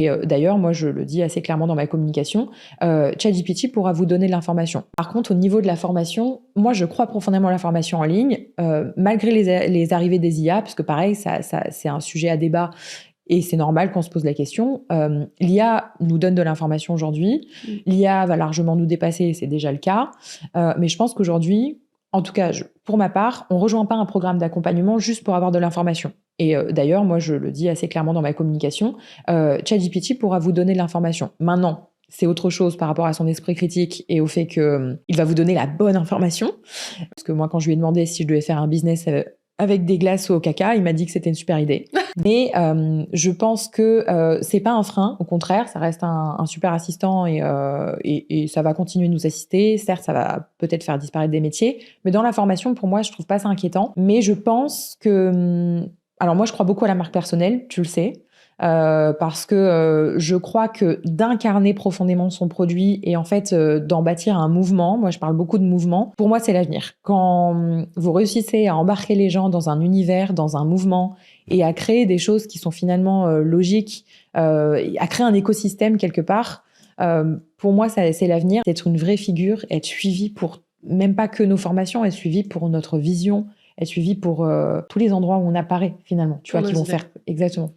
Et d'ailleurs, moi, je le dis assez clairement dans ma communication, ChatGPT pourra vous donner de l'information. Par contre, au niveau de la formation, moi, je crois profondément à la formation en ligne, malgré les arrivées des IA, parce que pareil, c'est un sujet à débat et c'est normal qu'on se pose la question. L'IA nous donne de l'information aujourd'hui. L'IA va largement nous dépasser, c'est déjà le cas. Mais je pense qu'aujourd'hui, en tout cas, pour ma part, on ne rejoint pas un programme d'accompagnement juste pour avoir de l'information. Et d'ailleurs, moi, je le dis assez clairement dans ma communication, ChatGPT pourra vous donner de l'information. Maintenant, c'est autre chose par rapport à son esprit critique et au fait qu'il va vous donner la bonne information. Parce que moi, quand je lui ai demandé si je devais faire un business avec des glaces au caca, il m'a dit que c'était une super idée. Mais je pense que c'est pas un frein, au contraire, ça reste un super assistant et ça va continuer de nous assister. Certes, ça va peut-être faire disparaître des métiers, mais dans la formation, pour moi, je trouve pas ça inquiétant. Mais je pense que... Alors moi, je crois beaucoup à la marque personnelle, tu le sais. Parce que je crois que d'incarner profondément son produit et en fait d'en bâtir un mouvement, moi je parle beaucoup de mouvement, pour moi c'est l'avenir. Quand vous réussissez à embarquer les gens dans un univers, dans un mouvement et à créer des choses qui sont finalement logiques, à créer un écosystème quelque part, pour moi c'est l'avenir, d'être une vraie figure, être suivi pour même pas que nos formations, être suivi pour notre vision, être suivi pour tous les endroits où on apparaît finalement, tu vois, qui vont faire exactement.